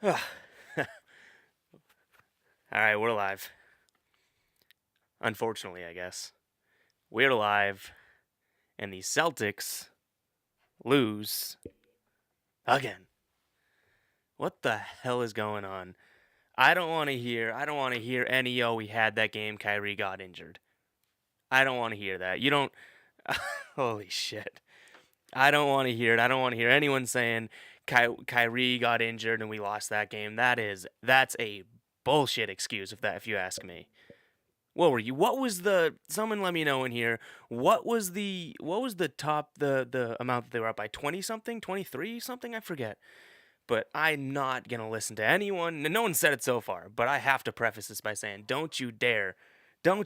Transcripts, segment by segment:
All right, we're live. Unfortunately, I guess. We're live, and the Celtics lose again. What the hell is going on? I don't want to hear any, oh, we had that game, Kyrie got injured. I don't want to hear that. You don't. Holy shit. I don't want to hear it. I don't want to hear anyone saying Kyrie got injured and we lost that game. That's a bullshit excuse if you ask me. What were you? What was the? Someone let me know in here. What was the top the amount that they were up by 20 something, 23 something? I forget. But I'm not gonna listen to anyone. No one said it so far, but I have to preface this by saying, don't you dare come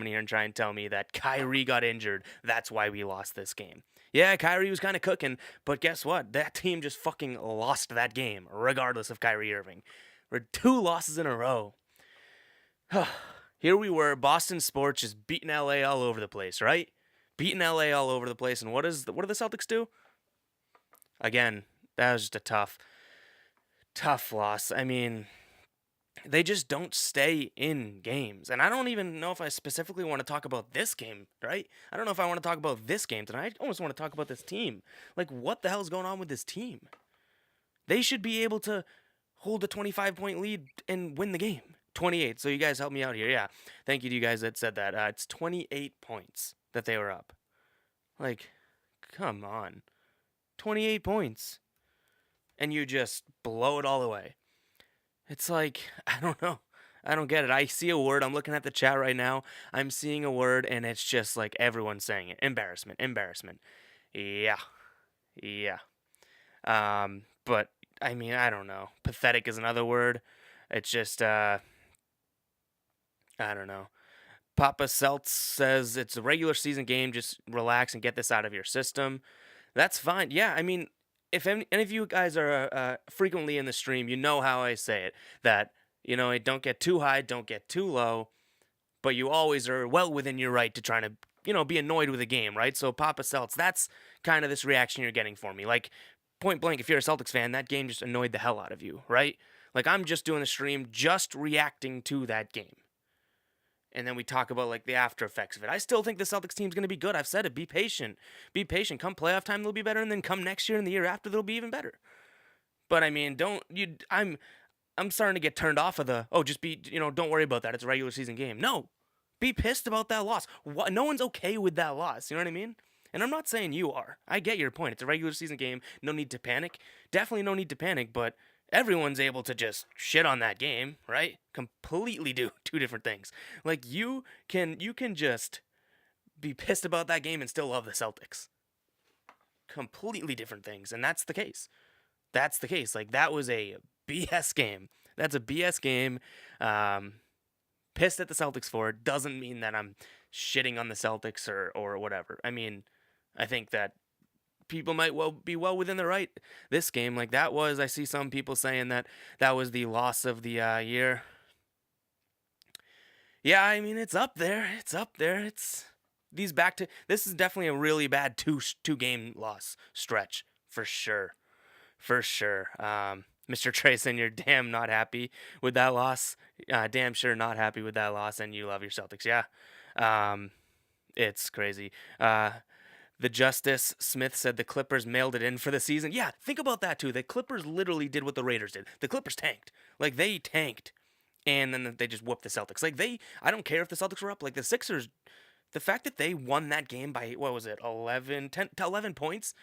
in here and try and tell me that Kyrie got injured. That's why we lost this game. Yeah, Kyrie was kind of cooking, but guess what? That team just fucking lost that game, regardless of Kyrie Irving. We're 2 losses in a row. Here we were, Boston sports just beating LA all over the place, right? Beating LA all over the place, and what do the Celtics do? Again, that was just a tough loss. I mean, they just don't stay in games. And I don't even know if I specifically want to talk about this game, right? I don't know if I want to talk about this game tonight. I almost want to talk about this team. Like, what the hell is going on with this team? They should be able to hold a 25-point lead and win the game. 28. So you guys help me out here. Yeah. Thank you to you guys that said that. It's 28 points that they were up. Like, come on. 28 points. And you just blow it all away. It's like, I don't know. I don't get it. I see a word. I'm looking at the chat right now. I'm seeing a word, and it's just like everyone's saying it. Embarrassment. Embarrassment. Yeah. Yeah. But, I mean, I don't know. Pathetic is another word. It's just, I don't know. Papa Celts says it's a regular season game. Just relax and get this out of your system. That's fine. Yeah, I mean, if any of you guys are frequently in the stream, you know how I say it. That, don't get too high, don't get too low, but you always are well within your right to try to, be annoyed with a game, right? So, Papa Celts, that's kind of this reaction you're getting from me. Like, point blank, if you're a Celtics fan, that game just annoyed the hell out of you, right? Like, I'm just doing the stream, just reacting to that game, and then we talk about like the after effects of it. I still think the Celtics team's going to be good. I've said it. Be patient. Be patient. Come playoff time, they'll be better, and then come next year and the year after, they'll be even better. But I mean, don't you? I'm starting to get turned off of the just be don't worry about that. It's a regular season game. No, be pissed about that loss. No one's okay with that loss. You know what I mean? And I'm not saying you are. I get your point. It's a regular season game. No need to panic. Definitely no need to panic. But everyone's able to just shit on that game, right? Completely do two different things. Like you can just be pissed about that game and still love the Celtics. Completely different things, and that's the case. That's the case. Like that was a BS game. That's a BS game. Um, Pissed at the Celtics for it doesn't mean that I'm shitting on the Celtics or whatever. I mean, I think that people might be well within their right this game. Like that was, I see some people saying that was the loss of the year. Yeah, I mean it's up there. It's up there. It's these back to this is definitely a really bad two game loss stretch for sure, for sure. Mr. Trayson, you're damn not happy with that loss. Damn sure not happy with that loss, and you love your Celtics. Yeah, it's crazy. The Justice Smith said the Clippers mailed it in for the season. Yeah, think about that too. The Clippers literally did what the Raiders did. The Clippers tanked. Like they tanked, and then they just whooped the Celtics. Like I don't care if the Celtics were up. Like the Sixers, the fact that they won that game by what was it, 11, 10 to 11 points,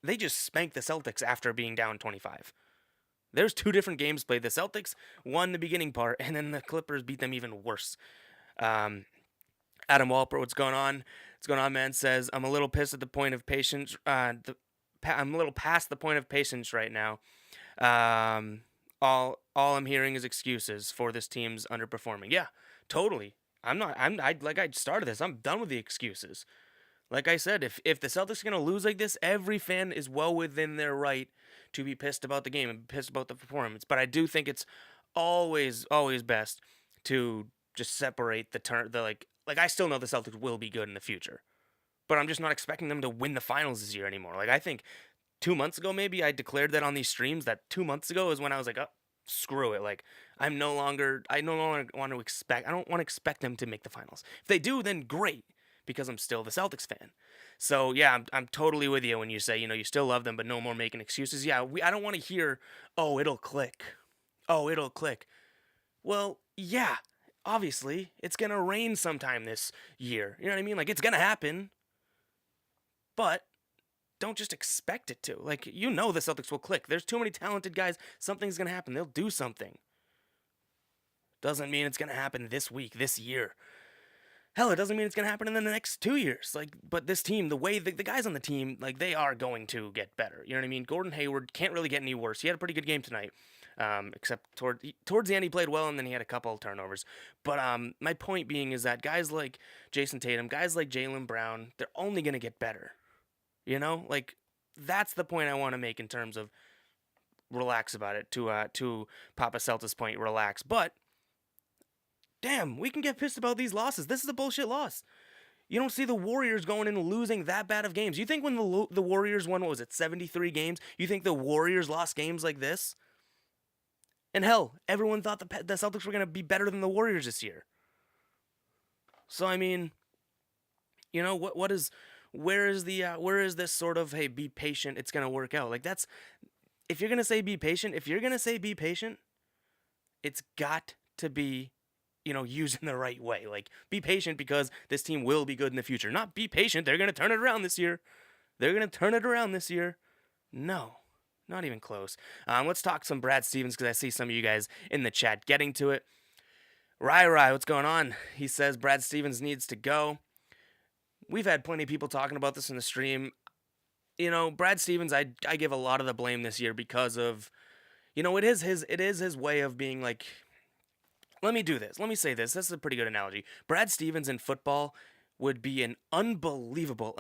they just spanked the Celtics after being down 25. There's two different games played. The Celtics won the beginning part, and then the Clippers beat them even worse. Um, Adam Walper, what's going on? What's going on, man? Says I'm a little pissed at the point of patience. I'm a little past the point of patience right now. All I'm hearing is excuses for this team's underperforming. Yeah, totally. I'm not. Like I started this. I'm done with the excuses. Like I said, if the Celtics are gonna lose like this, every fan is well within their right to be pissed about the game and pissed about the performance. But I do think it's always best to just separate the like I still know the Celtics will be good in the future. But I'm just not expecting them to win the finals this year anymore. Like I think 2 months ago maybe I declared that on these streams that 2 months ago is when I was like, oh, screw it. Like I no longer want to expect. I don't want to expect them to make the finals. If they do, then great, because I'm still the Celtics fan. So yeah, I'm totally with you when you say you still love them, but no more making excuses. Yeah, I don't want to hear, oh, it'll click. Oh, it'll click. Well, yeah, obviously it's gonna rain sometime this year. You know what I mean? Like, it's gonna happen, but don't just expect it to. Like, the Celtics will click. There's too many talented guys. Something's going to happen. They'll do something. Doesn't mean it's going to happen this week, this year. Hell, it doesn't mean it's going to happen in the next 2 years. Like, but this team, the way the guys on the team, like, they are going to get better. You know what I mean? Gordon Hayward can't really get any worse. He had a pretty good game tonight. Except towards the end he played well, and then he had a couple of turnovers. But my point being is that guys like Jason Tatum, guys like Jaylen Brown, they're only going to get better. Like, that's the point I want to make in terms of relax about it. To Papa Celta's point, relax. But damn, we can get pissed about these losses. This is a bullshit loss. You don't see the Warriors going in and losing that bad of games. You think when the Warriors won, what was it, 73 games? You think the Warriors lost games like this? And hell, everyone thought the Celtics were going to be better than the Warriors this year. So I mean, what is where is this sort of, hey, be patient, it's gonna work out? Like, that's, if you're gonna say be patient, it's got to be, used in the right way. Like, be patient because this team will be good in the future. Not be patient, they're gonna turn it around this year. No, not even close. Let's talk some Brad Stevens, because I see some of you guys in the chat getting to it. Rai, what's going on? He says Brad Stevens needs to go. We've had plenty of people talking about this in the stream. Brad Stevens, I give a lot of the blame this year because of, it is his way of being like, let me do this. Let me say this. This is a pretty good analogy. Brad Stevens in football would be an unbelievable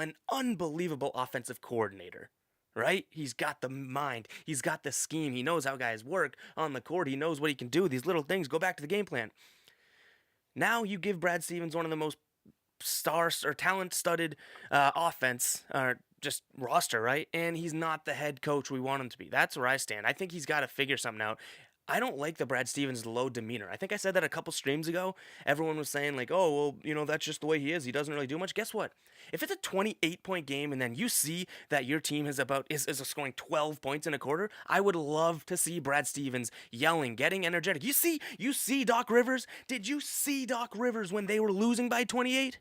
offensive coordinator, right? He's got the mind. He's got the scheme. He knows how guys work on the court. He knows what he can do. These little things go back to the game plan. Now you give Brad Stevens one of the most stars or talent-studded offense or just roster, right? And he's not the head coach we want him to be. That's where I stand. I think he's got to figure something out. I don't like the Brad Stevens low demeanor. I think I said that a couple streams ago. Everyone was saying like, oh, well, that's just the way he is. He doesn't really do much. Guess what? If it's a 28-point game and then you see that your team is scoring 12 points in a quarter, I would love to see Brad Stevens yelling, getting energetic. You see Doc Rivers? Did you see Doc Rivers when they were losing by 28?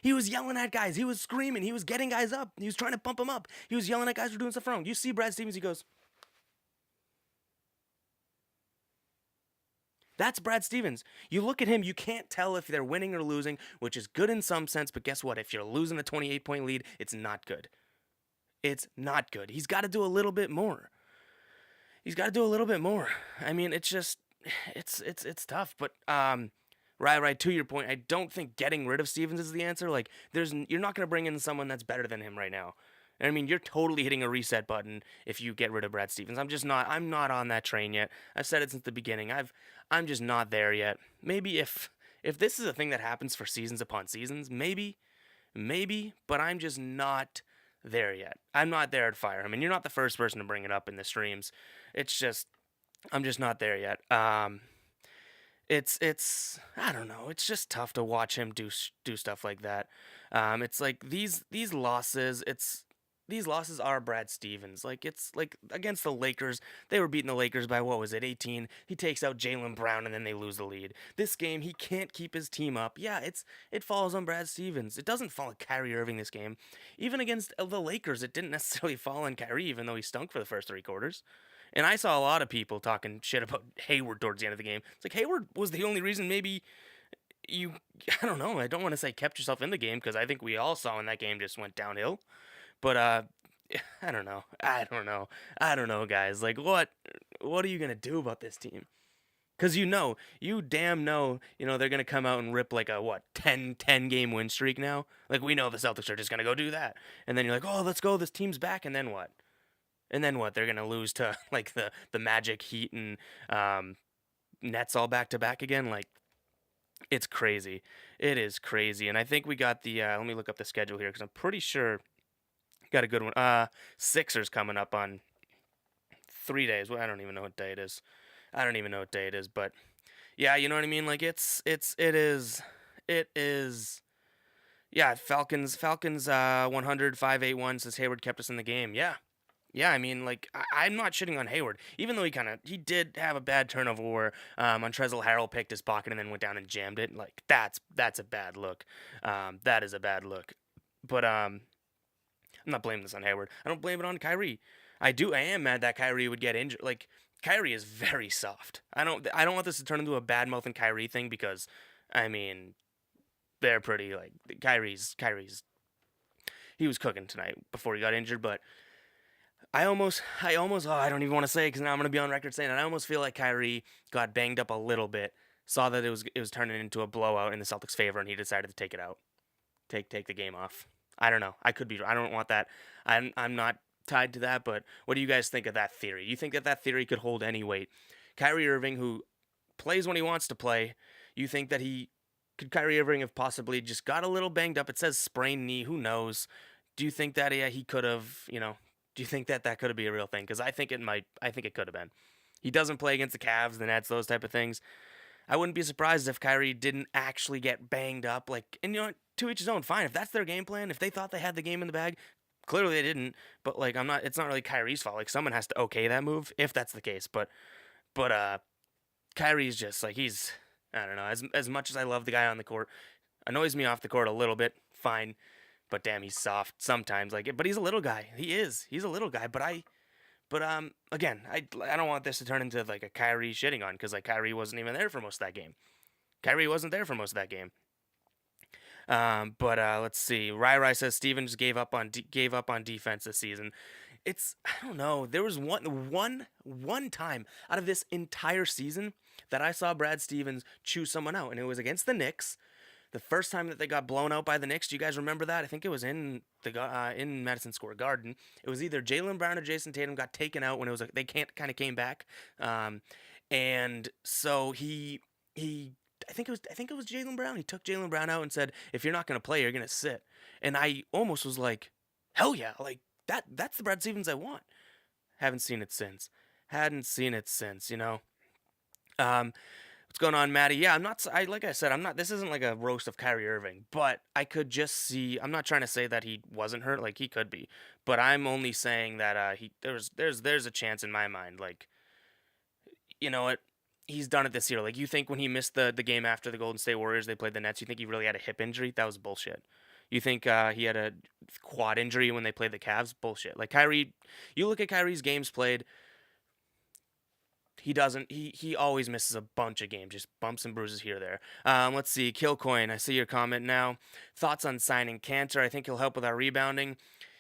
He was yelling at guys. He was screaming. He was getting guys up. He was trying to pump them up. He was yelling at guys for doing stuff wrong. You see Brad Stevens, he goes, that's Brad Stevens. You look at him, you can't tell if they're winning or losing, which is good in some sense, but guess what? If you're losing a 28-point lead, it's not good. It's not good. He's got to do a little bit more. I mean, it's just, it's tough, but, right, to your point, I don't think getting rid of Stevens is the answer. Like, you're not going to bring in someone that's better than him right now. I mean, you're totally hitting a reset button if you get rid of Brad Stevens. I'm not on that train yet. I've said it since the beginning. I'm just not there yet. Maybe if this is a thing that happens for seasons upon seasons, maybe, but I'm just not there yet. I'm not there to fire him, and you're not the first person to bring it up in the streams. It's just, I'm just not there yet. It's I don't know. It's just tough to watch him do stuff like that. It's like these losses. These losses are Brad Stevens. Like, it's like against the Lakers, they were beating the Lakers by, what was it, 18? He takes out Jaylen Brown and then they lose the lead. This game, he can't keep his team up. Yeah, it falls on Brad Stevens. It doesn't fall on Kyrie Irving this game. Even against the Lakers, it didn't necessarily fall on Kyrie, even though he stunk for the first three quarters. And I saw a lot of people talking shit about Hayward towards the end of the game. It's like, Hayward was the only reason maybe you, I don't know, I don't want to say kept yourself in the game, because I think we all saw when that game just went downhill. But I don't know, guys. Like, what are you gonna do about this team? Because you damn know, they're gonna come out and rip like a 10 game win streak now. Like, we know the Celtics are just gonna go do that, and then you're like, oh, let's go, this team's back, and then what? They're gonna lose to like the Magic, Heat, and Nets all back to back again. Like, it's crazy. It is crazy, and I think we got the. Let me look up the schedule here, because I'm pretty sure. Got a good one. Sixers coming up on 3 days. Well, I don't even know what day it is. I don't even know what day it is, but yeah, you know what I mean. Like it is. Yeah, Falcons 100 581 says Hayward kept us in the game. Yeah. Yeah, I mean, like I'm not shitting on Hayward, even though he did have a bad turnover where on Trezor Harrell picked his pocket and then went down and jammed it. Like that's a bad look. That is a bad look. But I'm not blaming this on Hayward. I don't blame it on Kyrie. I am mad that Kyrie would get injured. Like Kyrie is very soft. I don't want this to turn into a bad mouth and Kyrie thing because I mean they're pretty like Kyrie's he was cooking tonight before he got injured, but I almost, oh, I don't even want to say because now I'm going to be on record saying it. I almost feel like Kyrie got banged up a little bit, saw that it was turning into a blowout in the Celtics' favor, and he decided to take it out, take the game off. I don't know. I could be. I don't want that. I'm not tied to that. But what do you guys think of that theory? You think that that theory could hold any weight? Kyrie Irving, who plays when he wants to play, you think that he could Kyrie Irving have possibly just got a little banged up? It says sprained knee. Who knows? Do you think that he could have, do you think that that could have been a real thing? Because I think it might. I think it could have been. He doesn't play against the Cavs, the Nets, those type of things. I wouldn't be surprised if Kyrie didn't actually get banged up. Like, and to each his own. Fine, if that's their game plan, if they thought they had the game in the bag, clearly they didn't. But like, I'm not. It's not really Kyrie's fault. Like, someone has to okay that move if that's the case. But Kyrie's just like he's. I don't know. As much as I love the guy on the court, annoys me off the court a little bit. Fine, but damn, he's soft sometimes. Like, but he's a little guy. He is. He's a little guy. But again, I don't want this to turn into like a Kyrie shitting on because like Kyrie wasn't even there for most of that game. Kyrie wasn't there for most of that game. But let's see. Rai says Stevens gave up on defense this season. I don't know. There was one time out of this entire season that I saw Brad Stevens choose someone out, and it was against the Knicks. The first time that they got blown out by the Knicks, do you guys remember that? I think it was in Madison Square Garden. It was either Jaylen Brown or Jason Tatum got taken out when they can't kind of came back, and so he I think it was Jaylen Brown. He took Jaylen Brown out and said, "If you're not gonna play, you're gonna sit." And I almost was like, "Hell yeah!" Like that's the Brad Stevens I want. Haven't seen it since. Hadn't seen it since. Um, what's going on, Maddie? Yeah, I'm not. Like I said, I'm not. This isn't like a roast of Kyrie Irving, but I could just see. I'm not trying to say that he wasn't hurt. Like he could be, but I'm only saying that there's a chance in my mind. Like you know what? He's done it this year. Like you think when he missed the game after the Golden State Warriors, they played the Nets. You think he really had a hip injury? That was bullshit. You think he had a quad injury when they played the Cavs? Bullshit. Like Kyrie, you look at Kyrie's games played. He doesn't. He always misses a bunch of games, just bumps and bruises here or there. Let's see. Killcoin. I see your comment now. Thoughts on signing Cantor? I think he'll help with our rebounding.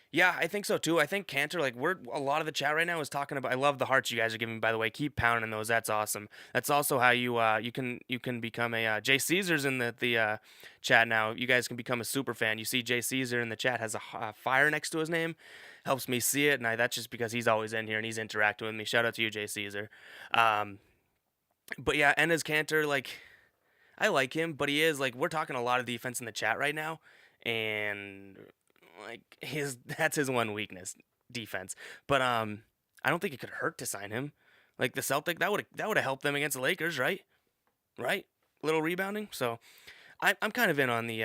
Yeah, I think so too. I think Cantor, like we're a lot of the chat right now is talking about. I love the hearts you guys are giving me. By the way, keep pounding those. That's awesome. That's also how you can become a Jay Caesar's in the chat now. You guys can become a super fan. You see Jay Caesar in the chat has a fire next to his name, helps me see it, and that's just because he's always in here and he's interacting with me. Shout out to you, Jay Caesar. Um, but yeah, Enes Cantor, like I like him, but he is like we're talking a lot of defense in the chat right now, and like his that's his one weakness, defense. But I don't think it could hurt to sign him. Like the Celtic, that would have helped them against the Lakers, right? Right? Little rebounding. So I'm kind of in on the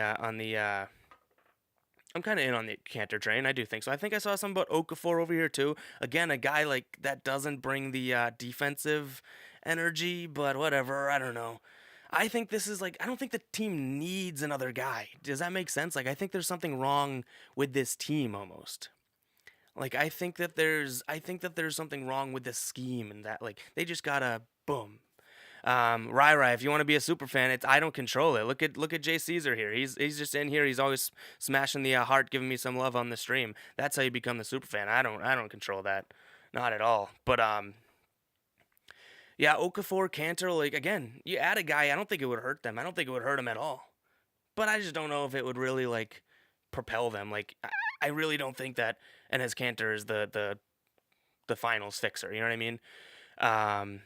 I'm kind of in on the Cantor train. I do think so. I think I saw something about Okafor over here too. Again, a guy like that doesn't bring the defensive energy, but whatever. I don't know. I think this is like I don't think the team needs another guy. Does that make sense? Like I think there's something wrong with this team almost. Like I think that there's something wrong with the scheme and that like they just gotta boom. Rai, if you want to be a super fan, I don't control it. Look at Jay Caesar here. He's just in here. He's always smashing the heart, giving me some love on the stream. That's how you become the super fan. I don't control that, not at all. But yeah, Okafor, Cantor, like again, you add a guy. I don't think it would hurt them. I don't think it would hurt them at all. But I just don't know if it would really like propel them. Like I really don't think that Enes Cantor is the finals fixer. You know what I mean? Um,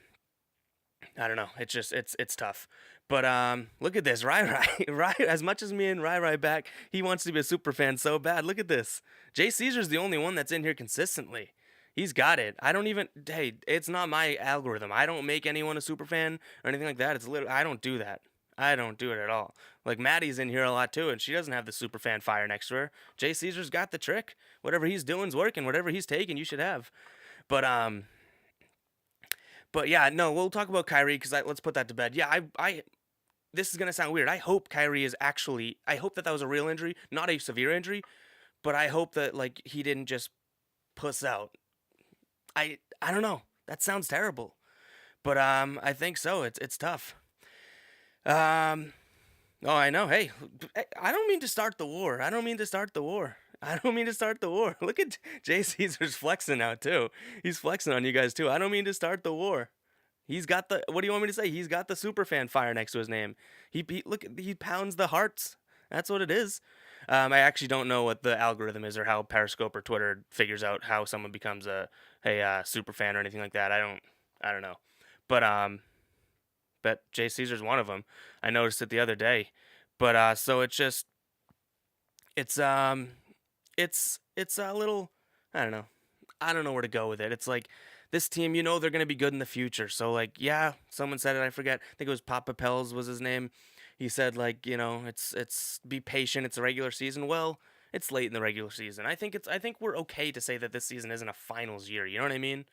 I don't know. It's just it's tough. But look at this, Rai. As much as me and Rai back, he wants to be a super fan so bad. Look at this. Jay Caesar's the only one that's in here consistently. He's got it. I don't even. Hey, it's not my algorithm. I don't make anyone a super fan or anything like that. It's literally. I don't do that. I don't do it at all. Like Maddie's in here a lot too, and she doesn't have the super fan fire next to her. Jay Caesar's got the trick. Whatever he's doing's working. Whatever he's taking, you should have. But but yeah, no, we'll talk about Kyrie because let's put that to bed. Yeah, I this is gonna sound weird. I hope Kyrie is actually. I hope that was a real injury, not a severe injury. But I hope that like he didn't just puss out. I don't know. That sounds terrible, but I think so. It's tough. Um, oh, I know. Hey, I don't mean to start the war. I don't mean to start the war. I don't mean to start the war. Look at Jay Caesar's flexing out too. He's flexing on you guys too. I don't mean to start the war. He's got the. What do you want me to say? He's got the superfan fire next to his name. He pounds the hearts. That's what it is. I actually don't know what the algorithm is or how Periscope or Twitter figures out how someone becomes a super fan or anything like that. I don't know. But but Jay Caesar's one of them. I noticed it the other day. But so it's um it's a little, I don't know. I don't know where to go with it. It's like this team, they're going to be good in the future. So like, yeah, someone said it, I forget. I think it was Papa Pels was his name. He said like, it's be patient. It's a regular season. Well, it's late in the regular season. I think we're okay to say that this season isn't a finals year. You know what I mean?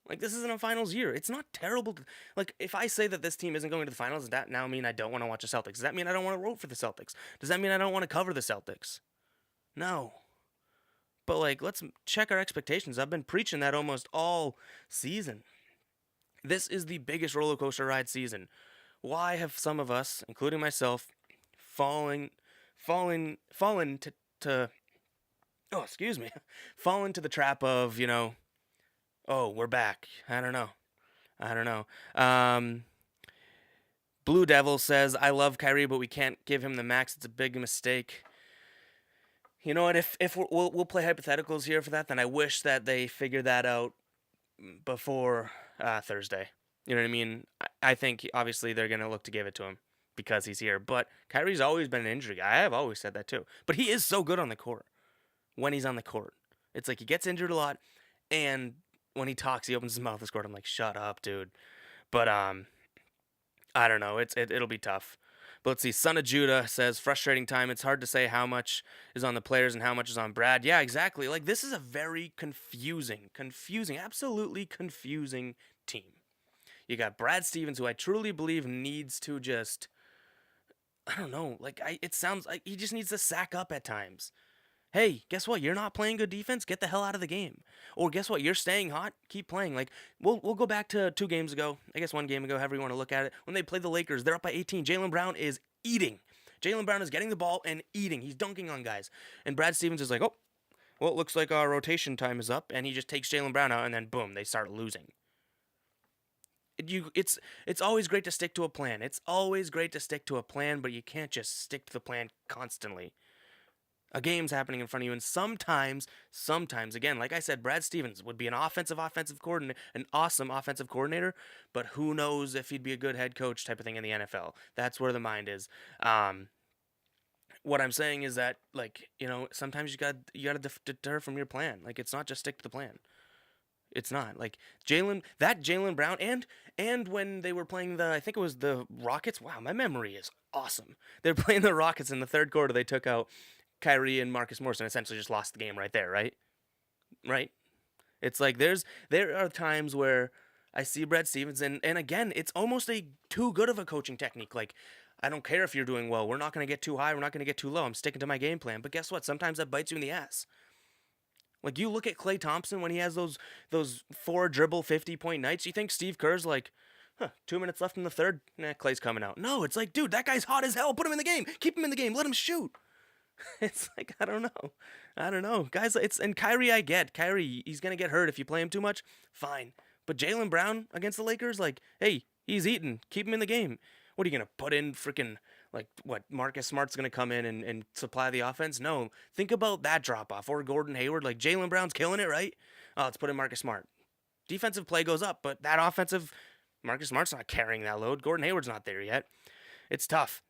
Like this isn't a finals year. It's not terrible. Like if I say that this team isn't going to the finals, does that now mean I don't want to watch the Celtics? Does that mean I don't want to root for the Celtics? Does that mean I don't want to cover the Celtics? No. But like, let's check our expectations. I've been preaching that almost all season. This is the biggest roller coaster ride season. Why have some of us, including myself, fallen, fallen to oh, excuse me, fallen to the trap of oh, we're back. I don't know. Blue Devil says, I love Kyrie, but we can't give him the max. It's a big mistake. You know what? If we'll play hypotheticals here for that, then I wish that they figured that out before Thursday. You know what I mean? I think obviously they're gonna look to give it to him because he's here. But Kyrie's always been an injury guy. I have always said that too. But he is so good on the court. When he's on the court, it's like he gets injured a lot, and when he talks, he opens his mouth to score. I'm like, shut up, dude. But I don't know. It'll be tough. But let's see. Son of Judah says, frustrating time. It's hard to say how much is on the players and how much is on Brad. Yeah, exactly. Like this is a very confusing, absolutely confusing team. You got Brad Stevens, who I truly believe needs to just, I don't know. Like it sounds like he just needs to sack up at times. Hey, guess what? You're not playing good defense. Get the hell out of the game. Or guess what? You're staying hot. Keep playing. Like we'll go back to 2 games ago. I guess 1 game ago, however you want to look at it. When they played the Lakers, they're up by 18. Jaylen Brown is eating. Jaylen Brown is getting the ball and eating. He's dunking on guys. And Brad Stevens is like, oh, well, it looks like our rotation time is up, and he just takes Jaylen Brown out, and then boom, they start losing. It's always great to stick to a plan. It's always great to stick to a plan, but you can't just stick to the plan constantly. A game's happening in front of you, and sometimes, again, like I said, Brad Stevens would be an offensive coordinator, an awesome offensive coordinator, but who knows if he'd be a good head coach type of thing in the NFL. That's where the mind is. What I'm saying is that, like, sometimes you gotta deter from your plan. Like, it's not just stick to the plan. It's not like Jaylen Brown, and when they were playing I think it was the Rockets. Wow, my memory is awesome. They're playing the Rockets in the third quarter. They took out Kyrie and Marcus Morris and essentially just lost the game right there, right? Right? It's like there are times where I see Brad Stevens, and again, it's almost too good of a coaching technique. Like, I don't care if you're doing well. We're not going to get too high. We're not going to get too low. I'm sticking to my game plan. But guess what? Sometimes that bites you in the ass. Like, you look at Klay Thompson when he has those 4 dribble 50-point nights. You think Steve Kerr's like, 2 minutes left in the third? Nah, Klay's coming out. No, it's like, dude, that guy's hot as hell. Put him in the game. Keep him in the game. Let him shoot. It's like, I don't know. Guys, and Kyrie, I get. Kyrie, he's going to get hurt if you play him too much. Fine. But Jaylen Brown against the Lakers, like, hey, he's eating. Keep him in the game. What are you going to put in freaking, like, what, Marcus Smart's going to come in and supply the offense? No. Think about that drop-off. Or Gordon Hayward. Like, Jaylen Brown's killing it, right? Oh, let's put in Marcus Smart. Defensive play goes up, but that offensive, Marcus Smart's not carrying that load. Gordon Hayward's not there yet. It's tough.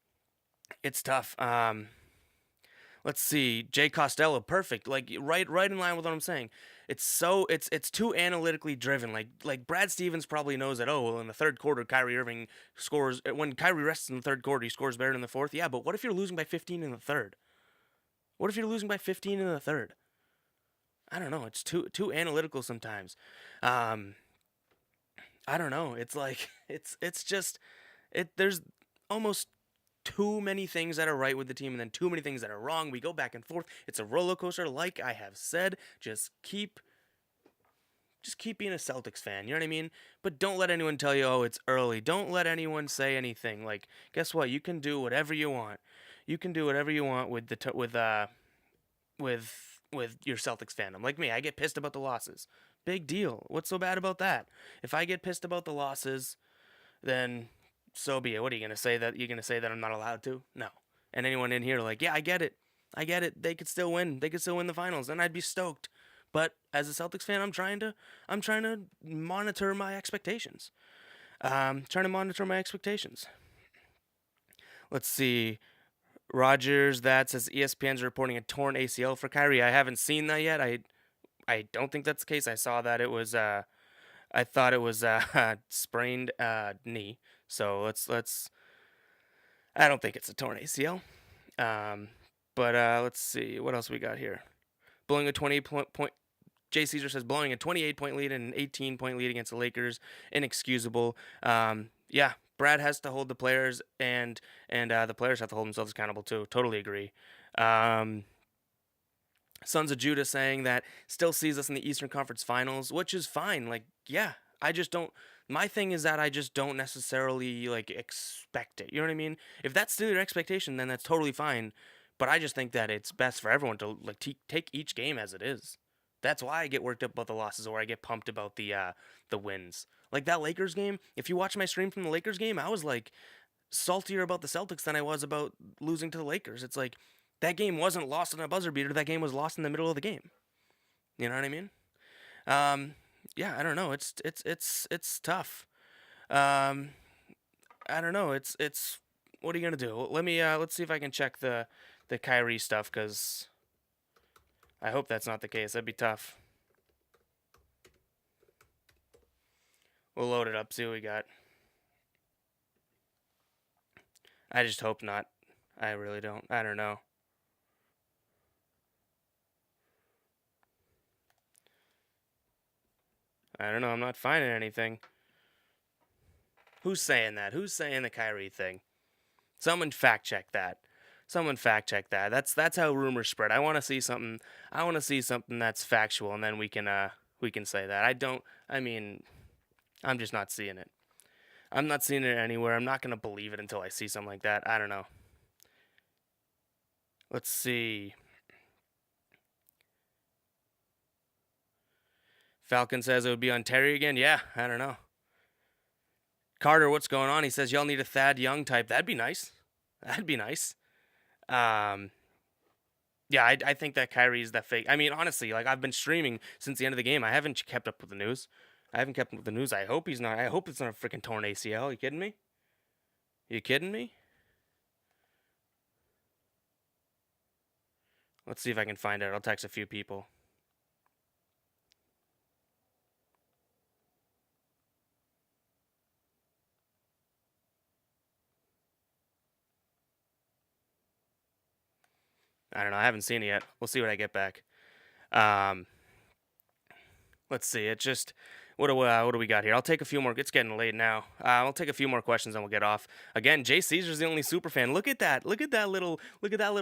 Let's see, Jay Costello, perfect. Like right in line with what I'm saying. It's too analytically driven. Like Brad Stevens probably knows that. Oh well, in the third quarter, Kyrie Irving scores. When Kyrie rests in the third quarter, he scores better than the fourth. Yeah, but what if you're losing by 15 in the third? What if you're losing by 15 in the third? I don't know. It's too analytical sometimes. Um, I don't know. It's like it's just it. There's almost too many things that are right with the team and then too many things that are wrong. We go back and forth. It's a roller coaster, like I have said. Just keep being a Celtics fan. You know what I mean? But don't let anyone tell you, oh, it's early. Don't let anyone say anything. Like, guess what? You can do whatever you want. You can do whatever you want with with your Celtics fandom. Like me, I get pissed about the losses. Big deal. What's so bad about that? If I get pissed about the losses, then so be it. What are you gonna say that you're gonna say that I'm not allowed to? No. And anyone in here like, yeah, I get it. I get it. They could still win. They could still win the finals, and I'd be stoked. But as a Celtics fan, I'm trying to monitor my expectations. Trying to monitor my expectations. Let's see. Rogers that says ESPN's reporting a torn ACL for Kyrie. I haven't seen that yet. I don't think that's the case. I saw that it was I thought it was sprained knee. So let's I don't think it's a torn ACL. Um, but let's see what else we got here. Blowing a 20 point. Jay Caesar says blowing a 28-point lead and an 18-point lead against the Lakers, inexcusable. Yeah, Brad has to hold the players, and the players have to hold themselves accountable too. Totally agree. Um, Sons of Judah saying that still sees us in the Eastern Conference Finals, which is fine. Like, yeah, I just don't. My thing is that I just don't necessarily like expect it. You know what I mean? If that's still your expectation, then that's totally fine. But I just think that it's best for everyone to like take each game as it is. That's why I get worked up about the losses, or I get pumped about the wins. Like that Lakers game. If you watch my stream from the Lakers game, I was like saltier about the Celtics than I was about losing to the Lakers. It's like that game wasn't lost in a buzzer beater. That game was lost in the middle of the game. You know what I mean? Um, yeah, I don't know. It's tough. Um, I don't know. It's what are you gonna do? Let's see if I can check the Kyrie stuff because I hope that's not the case. That'd be tough. We'll load it up. See what we got. I just hope not. I really don't. I don't know. I don't know. I'm not finding anything. Who's saying that? Who's saying the Kyrie thing? Someone fact check that. Someone fact check that. That's how rumors spread. I want to see something. I want to see something that's factual, and then we can say that. I don't. I mean, I'm just not seeing it. I'm not seeing it anywhere. I'm not gonna believe it until I see something like that. I don't know. Let's see. Falcon says it would be on Terry again. Yeah, I don't know. Carter, what's going on? He says y'all need a Thad Young type. That'd be nice. That'd be nice. Um, yeah, I think that Kyrie's that fake. I mean, honestly, like I've been streaming since the end of the game. I haven't kept up with the news. I haven't kept up with the news. I hope he's not. I hope it's not a freaking torn ACL. You kidding me? You kidding me? Let's see if I can find out. I'll text a few people. I don't know. I haven't seen it yet. We'll see what I get back. Um, let's see. It just what do we got here? I'll take a few more. It's getting late now. I'll take a few more questions and we'll get off. Again, Jay Caesar's the only super fan. Look at that. Look at that little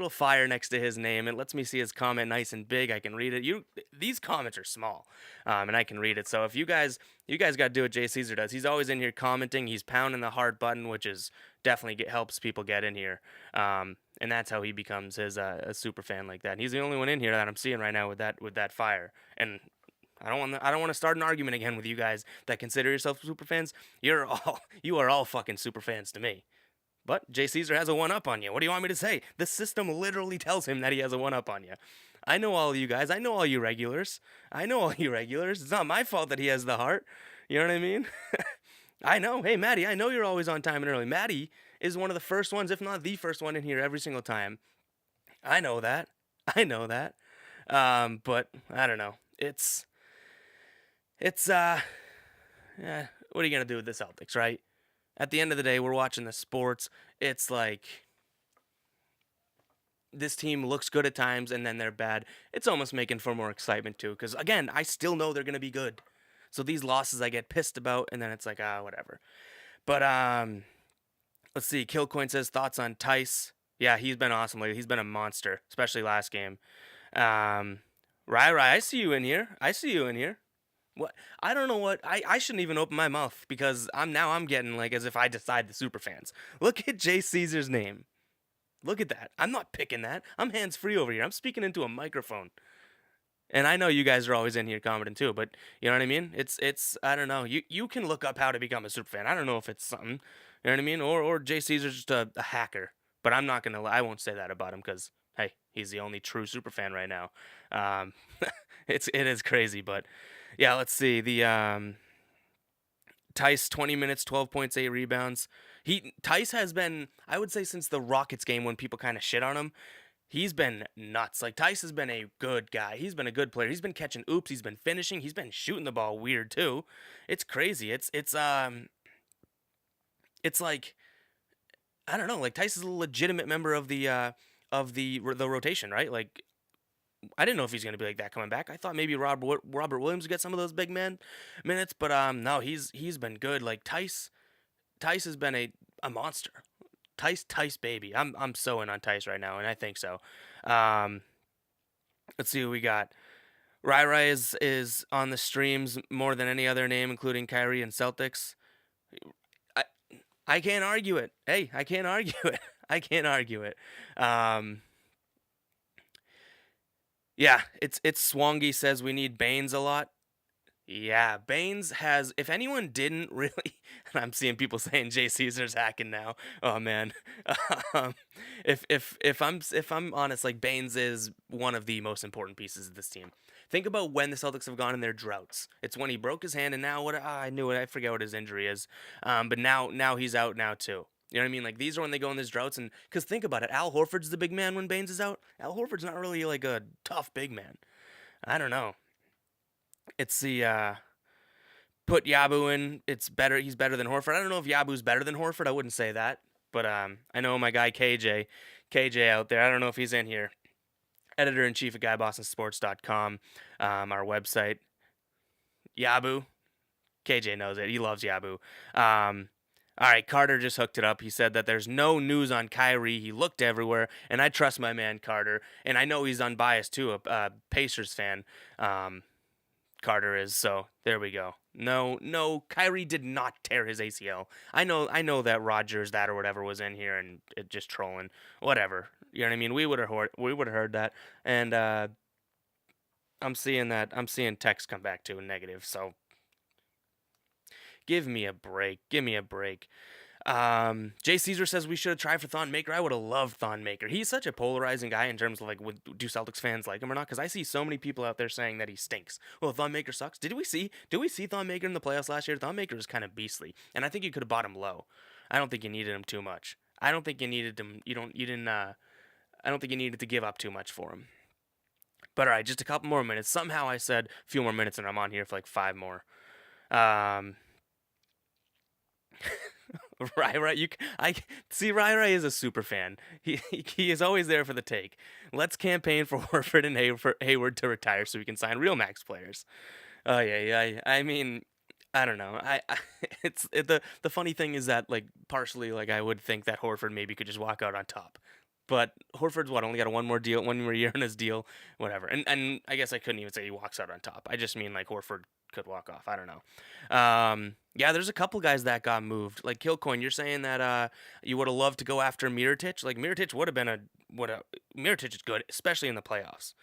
fire next to his name. It lets me see his comment nice and big. I can read it. These comments are small, and I can read it. So if you guys got to do what Jay Caesar does. He's always in here commenting. He's pounding the hard button, which is definitely helps people get in here. And that's how he becomes his a super fan like that. And he's the only one in here that I'm seeing right now with that fire. And I don't want to start an argument again with you guys that consider yourself super fans. You are all fucking super fans to me. But Jay Caesar has a one up on you. What do you want me to say? The system literally tells him that he has a one up on you. I know all you guys. I know all you regulars. I know all you regulars. It's not my fault that he has the heart. You know what I mean? I know. Hey, Maddie, I know you're always on time and early. Maddie is one of the first ones, if not the first one in here every single time. I know that. I know that. But I don't know. It's yeah, what are you gonna do with the Celtics, right? At the end of the day, we're watching the sports. It's like this team looks good at times and then they're bad. It's almost making for more excitement too. Because again, I still know they're gonna be good. So these losses I get pissed about, and then it's like whatever. But let's see. Killcoin says thoughts on Tice. Yeah, he's been awesome lately. He's been a monster, especially last game. Um, I see you in here. I see you in here. What? I don't know what. I shouldn't even open my mouth because I'm getting like as if I decide the super fans. Look at Jay Caesar's name. Look at that. I'm not picking that. I'm hands free over here. I'm speaking into a microphone. And I know you guys are always in here commenting too, but you know what I mean? It's I don't know. You can look up how to become a super fan. I don't know if it's something. You know what I mean? Or Jay Caesar's just a hacker. But I'm not gonna. I won't say that about him because hey, he's the only true super fan right now. Um, it is crazy, but yeah. Let's see the Tice 20 minutes, 12 points, 8 rebounds. Tice has been, I would say, since the Rockets game when people kind of shit on him, he's been nuts. Like Tice has been a good guy. He's been a good player. He's been catching oops. He's been finishing. He's been shooting the ball weird too. It's crazy. It's like I don't know. Like Tice is a legitimate member of the rotation, right? Like I didn't know if he's gonna be like that coming back. I thought maybe Robert Williams would get some of those big man minutes, but no, he's been good. Like Tice has been a monster. Tice baby. I'm so in on Tice right now, and I think so. Um, let's see what we got. Rai is on the streams more than any other name, including Kyrie and Celtics. I I can't argue it. Hey, I can't argue it. I can't argue it. Um, yeah, it's Swangy says we need Baines a lot. Yeah, Baines has. If anyone didn't really, and I'm seeing people saying Jay Caesar's hacking now. Oh man, um, if I'm honest, like Baines is one of the most important pieces of this team. Think about when the Celtics have gone in their droughts. It's when he broke his hand, and now what? I knew it. I forget what his injury is. But now he's out now too. You know what I mean? Like these are when they go in these droughts, and because think about it, Al Horford's the big man when Baines is out. Al Horford's not really like a tough big man. I don't know. It's the put Yabu in. It's better. He's better than Horford. I don't know if Yabu's better than Horford. I wouldn't say that, but I know my guy KJ out there. I don't know if he's in here. Editor in chief at GuyBostonSports.com, our website. Yabu, KJ knows it. He loves Yabu. All right, Carter just hooked it up. He said that there's no news on Kyrie. He looked everywhere, and I trust my man Carter. And I know he's unbiased too, a Pacers fan. Carter is. So there we go. No, Kyrie did not tear his ACL. I know that Rogers that or whatever was in here and it just trolling, whatever. You know what I mean? We would have heard that, and I'm seeing that. I'm seeing text come back to a negative. So give me a break. Give me a break. Jay Caesar says we should have tried for Thon Maker. I would have loved Thon Maker. He's such a polarizing guy in terms of like, do Celtics fans like him or not? Because I see so many people out there saying that he stinks. Well, Thon Maker sucks. Did we see Thon Maker in the playoffs last year? Thon Maker was kind of beastly, and I think you could have bought him low. I don't think you needed him too much. I don't think you needed him. You don't. You didn't. I don't think you needed to give up too much for him. But all right, just a couple more minutes. Somehow I said a few more minutes, and I'm on here for like 5 more. Um, Rai, I see. Rai is a super fan. He is always there for the take. Let's campaign for Horford and Hayward to retire so we can sign real max players. Oh yeah. I mean, I don't know. The funny thing is that like partially like I would think that Horford maybe could just walk out on top. But Horford's only got a one more year in his deal, whatever. And I guess I couldn't even say he walks out on top. I just mean like Horford could walk off. I don't know. Yeah, there's a couple guys that got moved. Like Killcoin, you're saying that you would have loved to go after Mirotic. Like Mirotic would have been a what a Mirotic is good, especially in the playoffs.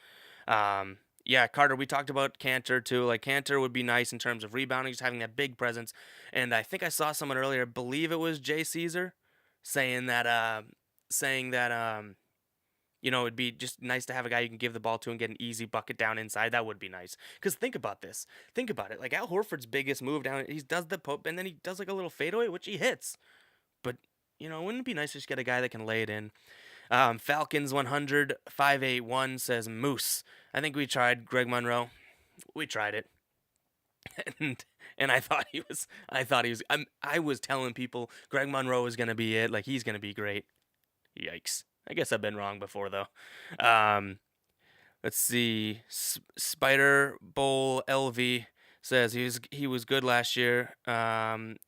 Yeah, Carter, we talked about Cantor too. Like Cantor would be nice in terms of rebounding, just having that big presence. And I think I saw someone earlier, I believe it was Jay Caesar, saying that it'd be just nice to have a guy you can give the ball to and get an easy bucket down inside. That would be nice. Because think about this. Think about it. Like Al Horford's biggest move down, he does the poke and then he does like a little fadeaway, which he hits. But wouldn't it be nice to just get a guy that can lay it in? Falcons 100 581 says Moose. I think we tried Greg Monroe. We tried it. And I thought he was I was telling people Greg Monroe is gonna be it, like he's gonna be great. Yikes. I guess I've been wrong before though. Um, let's see. Spider Bowl LV says he was good last year. Let's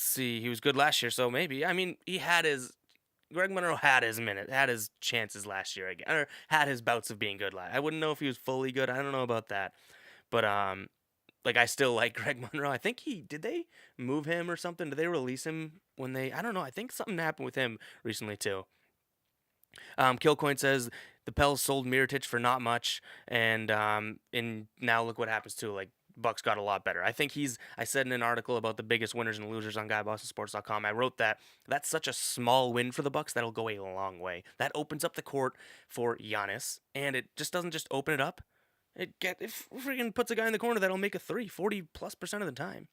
see. He was good last year, so maybe. I mean, Greg Monroe had his chances last year again, or had his bouts of being good. I wouldn't know if he was fully good. I don't know about that, but like I still like Greg Monroe. I think did they move him or something? Did they release him when they? I don't know. I think something happened with him recently too. Killcoin says the Pels sold Miritich for not much, and now look what happens too. Like Bucks got a lot better. I think I said in an article about the biggest winners and losers on GuyBostonSports.com. I wrote that that's such a small win for the Bucks that'll go a long way. That opens up the court for Giannis, and it just doesn't just open it up. It freaking puts a guy in the corner that'll make a three 40+% of the time.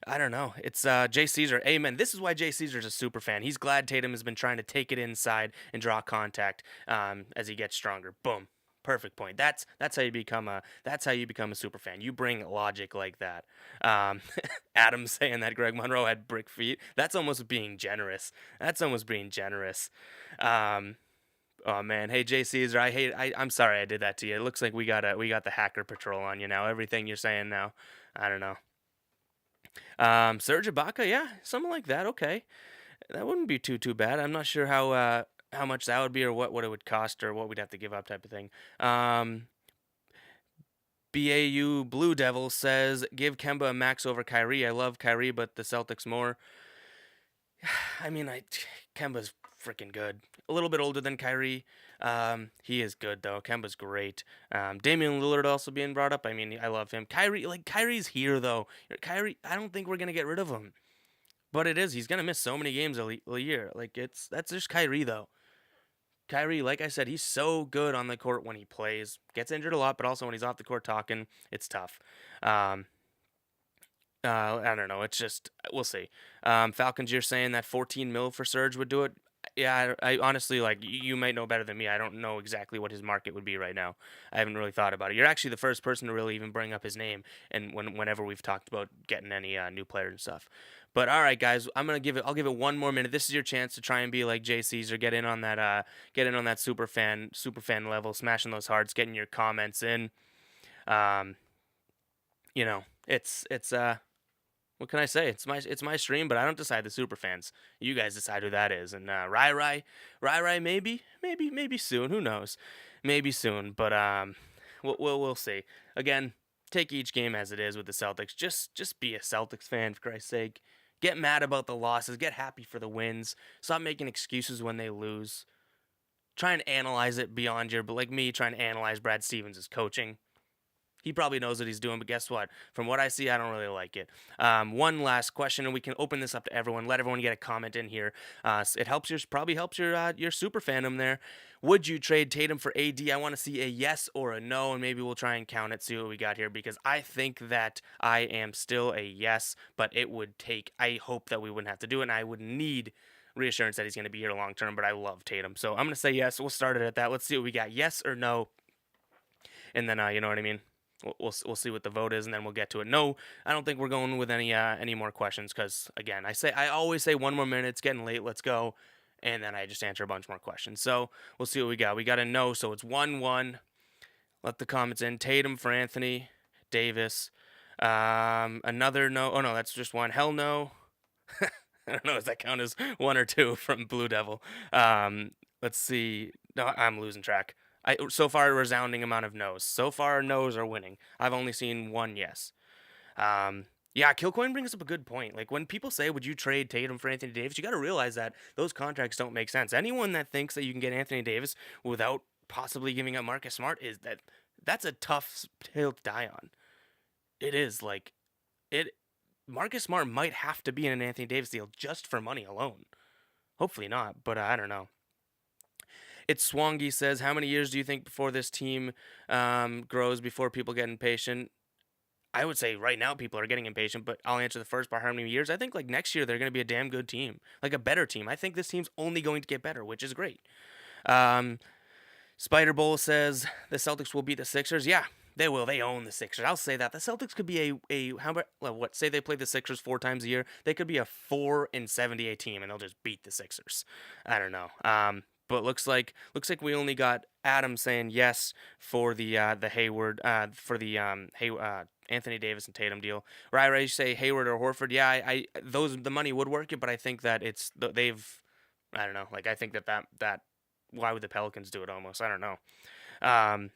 I don't know. It's Jay Caesar. Amen. This is why Jay Caesar's a super fan. He's glad Tatum has been trying to take it inside and draw contact as he gets stronger. Boom. Perfect point. That's how you become a super fan. You bring logic like that. Adam saying that Greg Monroe had brick feet. That's almost being generous. Oh man, hey Jay Caesar, I'm sorry I did that to you. It looks like we got the hacker patrol on you now. Everything you're saying now, I don't know. Serge Ibaka, yeah, something like that. Okay, that wouldn't be too bad. I'm not sure how much that would be or what it would cost or what we'd have to give up type of thing. BAU Blue Devil says give Kemba a max over Kyrie. I love Kyrie, but the Celtics more. I mean, Kemba's freaking good. A little bit older than Kyrie. He is good though. Kemba's great. Damian Lillard also being brought up. I mean, I love him. Kyrie's here though. Kyrie, I don't think we're gonna get rid of him. But it is. He's gonna miss so many games a year. Like that's just Kyrie though. Kyrie, like I said, he's so good on the court when he plays. Gets injured a lot, but also when he's off the court talking, it's tough. Um, I don't know. It's just we'll see. Falcons, you're saying that 14 mil for Surge would do it. Yeah, I honestly like you might know better than me. I don't know exactly what his market would be right now. I haven't really thought about it. You're actually the first person to really even bring up his name, and whenever we've talked about getting any new players and stuff. But all right, guys, I'll give it one more minute. This is your chance to try and be like Jay Caesar, get in on that super fan level, smashing those hearts, getting your comments in. Um, it's what can I say? It's my stream, but I don't decide the super fans. You guys decide who that is. And Rai, maybe soon. Who knows? Maybe soon. But we'll see. Again, take each game as it is with the Celtics. Just be a Celtics fan for Christ's sake. Get mad about the losses. Get happy for the wins. Stop making excuses when they lose. Try and analyze it beyond but like me trying to analyze Brad Stevens' coaching. He probably knows what he's doing, but guess what? From what I see, I don't really like it. One last question, and we can open this up to everyone. Let everyone get a comment in here. It probably helps your super fandom there. Would you trade Tatum for AD? I want to see a yes or a no, and maybe we'll try and count it, see what we got here, because I think that I am still a yes, but it would take. I hope that we wouldn't have to do it, and I would need reassurance that he's going to be here long term. But I love Tatum, so I'm going to say yes. We'll start it at that. Let's see what we got. Yes or no, and then you know what I mean. We'll see what the vote is, and then we'll get to it. No, I don't think we're going with any more questions because again, I always say one more minute. It's getting late. Let's go, and then I just answer a bunch more questions. So we'll see what we got. We got a no, so it's 1-1. Let the comments in. Tatum for Anthony Davis. Another no. Oh no, that's just one. Hell no. I don't know. Does that count as one or two from Blue Devil? Let's see. No, I'm losing track. So far a resounding amount of no's. So far no's are winning. I've only seen one yes. Yeah, Kilcoin brings up a good point. Like when people say, "Would you trade Tatum for Anthony Davis?" You got to realize that those contracts don't make sense. Anyone that thinks that you can get Anthony Davis without possibly giving up Marcus Smart that's a tough hill to die on. It is like it. Marcus Smart might have to be in an Anthony Davis deal just for money alone. Hopefully not, but I don't know. It's Swangy says, how many years do you think before this team grows before people get impatient? I would say right now people are getting impatient, but I'll answer the first part. How many years? I think like next year they're going to be a damn good team, like a better team. I think this team's only going to get better, which is great. Um, Spider Bowl says the Celtics will beat the Sixers. Yeah, they will. They own the Sixers. I'll say that the Celtics could be a how about well, what say they play the Sixers 4 times a year? They could be a 4-78 team, and they'll just beat the Sixers. I don't know. But looks like we only got Adam saying yes for the Hayward for the Anthony Davis and Tatum deal. Rai say Hayward or Horford. Yeah, I those the money would work it, but I think that they've I don't know. Like I think that why would the Pelicans do it almost? I don't know. Um,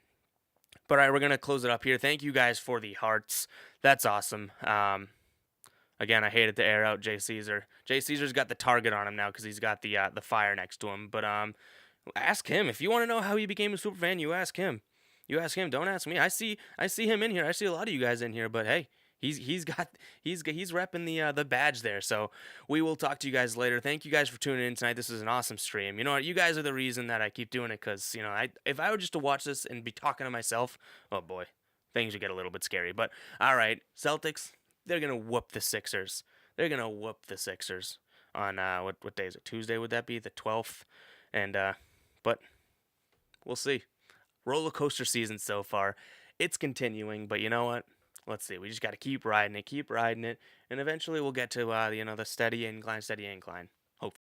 but all right, we're gonna close it up here. Thank you guys for the hearts. That's awesome. Again, I hated to air out Jay Caesar. Jay Caesar's got the target on him now because he's got the fire next to him. But ask him if you want to know how he became a super fan. You ask him. You ask him. Don't ask me. I see him in here. I see a lot of you guys in here. But hey, he's repping the badge there. So we will talk to you guys later. Thank you guys for tuning in tonight. This is an awesome stream. You know what? You guys are the reason that I keep doing it. Cause if I were just to watch this and be talking to myself, oh boy, things would get a little bit scary. But all right, Celtics. They're gonna whoop the Sixers. They're gonna whoop the Sixers on what day is it? Tuesday would that be? The 12th. And but we'll see. Roller coaster season so far. It's continuing, but you know what? Let's see. We just got to keep riding it, and eventually we'll get to the steady incline, steady incline.